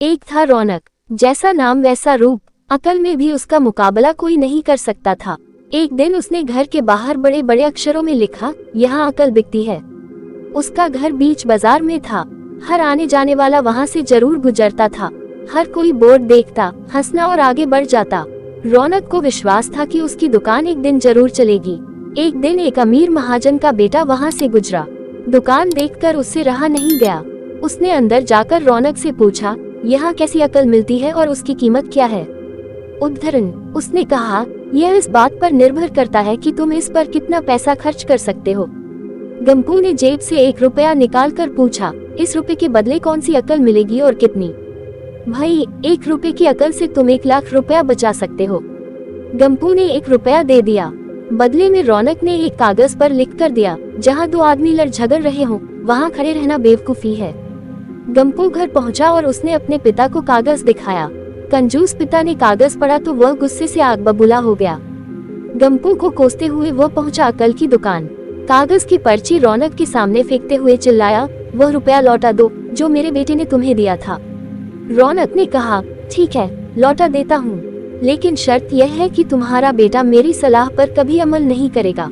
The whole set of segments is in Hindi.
एक था रौनक, जैसा नाम वैसा रूप, अकल में भी उसका मुकाबला कोई नहीं कर सकता था। एक दिन उसने घर के बाहर बड़े बड़े अक्षरों में लिखा, यहाँ अकल बिकती है। उसका घर बीच बाजार में था। हर आने जाने वाला वहाँ से जरूर गुजरता था। हर कोई बोर्ड देखता, हंसना और आगे बढ़ जाता। रौनक को विश्वास था कि उसकी दुकान एक दिन जरूर चलेगी। एक दिन एक अमीर महाजन का बेटा वहाँ से गुजरा। दुकान देखकर उससे रहा नहीं गया। उसने अंदर जाकर रौनक से पूछा, यहाँ कैसी अकल मिलती है और उसकी कीमत क्या है? उद्धरण, उसने कहा, यह इस बात पर निर्भर करता है कि तुम इस पर कितना पैसा खर्च कर सकते हो। गंपू ने जेब से 1 रुपया निकाल कर पूछा, इस रुपए के बदले कौन सी अकल मिलेगी और कितनी? भाई, 1 रुपए की अकल से तुम 1 लाख रुपया बचा सकते हो। गंपू ने 1 रुपया दे दिया। बदले में रौनक ने एक कागज पर लिख कर दिया, जहाँ 2 आदमी लड़ झगड़ रहे हो वहाँ खड़े रहना बेवकूफी है। गंपू घर पहुँचा और उसने अपने पिता को कागज दिखाया। कंजूस पिता ने कागज पढ़ा तो वह गुस्से से आग बबूला हो गया। गंपू को कोसते हुए वह पहुंचा अकल की दुकान। कागज की पर्ची रौनक के सामने फेंकते हुए चिल्लाया, वह रुपया लौटा दो जो मेरे बेटे ने तुम्हें दिया था। रौनक ने कहा, ठीक है, लौटा देता हूँ, लेकिन शर्त यह है कि तुम्हारा बेटा मेरी सलाह पर कभी अमल नहीं करेगा।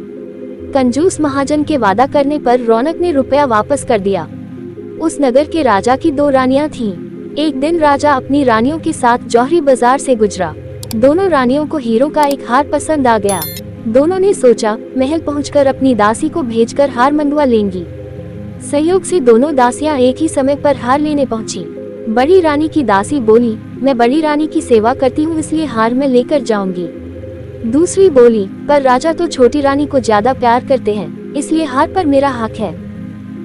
कंजूस महाजन के वादा करने पर रौनक ने रुपया वापस कर दिया। उस नगर के राजा की 2 रानियां थीं। एक दिन राजा अपनी रानियों के साथ जौहरी बाजार से गुजरा। दोनों रानियों को हीरो का एक हार पसंद आ गया। दोनों ने सोचा, महल पहुंचकर अपनी दासी को भेजकर हार मंगवा लेंगी। संयोग से दोनों दासियां एक ही समय पर हार लेने पहुंची। बड़ी रानी की दासी बोली, मैं बड़ी रानी की सेवा करती हूँ इसलिए हार मैं लेकर जाऊंगी। दूसरी बोली, पर राजा तो छोटी रानी को ज्यादा प्यार करते हैं, इसलिए हार पर मेरा हक है।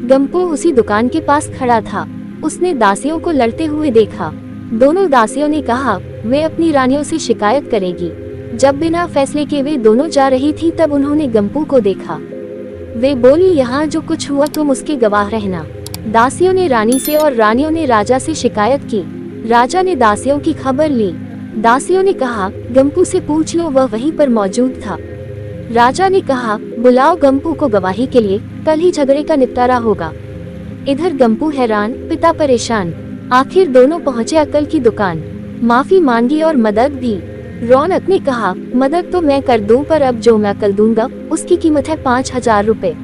गंपू उसी दुकान के पास खड़ा था। उसने दासियों को लड़ते हुए देखा। दोनों दासियों ने कहा, वे अपनी रानियों से शिकायत करेगी। जब बिना फैसले के वे दोनों जा रही थी तब उन्होंने गंपू को देखा। वे बोली, यहाँ जो कुछ हुआ तुम उसके गवाह रहना। दासियों ने रानी से और रानियों ने राजा से शिकायत की। राजा ने दासियों की खबर ली। दासियों ने कहा, गंपू से पूछ लो, वह वहीं पर मौजूद था। राजा ने कहा, बुलाओ गंपू को गवाही के लिए, कल ही झगड़े का निपटारा होगा। इधर गंपू हैरान, पिता परेशान। आखिर दोनों पहुंचे अकल की दुकान। माफी मांगी और मदद भी। रौनक ने कहा, मदद तो मैं कर दूं, पर अब जो मैं अकल दूंगा उसकी कीमत है 5000 रुपए।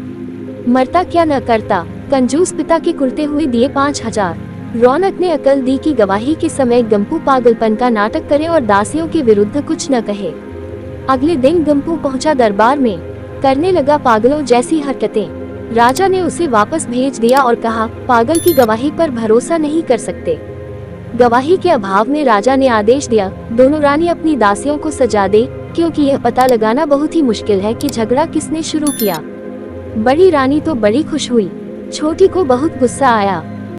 मरता क्या न करता। कंजूस पिता के कुर्ते हुए दिए 5000। रौनक ने अकल दी कि गवाही के समय गंपू पागलपन का नाटक करे और दासियों के विरुद्ध कुछ न कहे। अगले दिन गंपू पहुंचा दरबार में, करने लगा पागलों जैसी हरकतें। राजा ने उसे वापस भेज दिया और कहा, पागल की गवाही पर भरोसा नहीं कर सकते। गवाही के अभाव में राजा ने आदेश दिया, दोनों रानी अपनी दासियों को सजा दे, क्योंकि यह पता लगाना बहुत ही मुश्किल है कि झगड़ा किसने शुरू किया। बड़ी रानी तो बड़ी खुश हुई, छोटी को बहुत गुस्सा आया।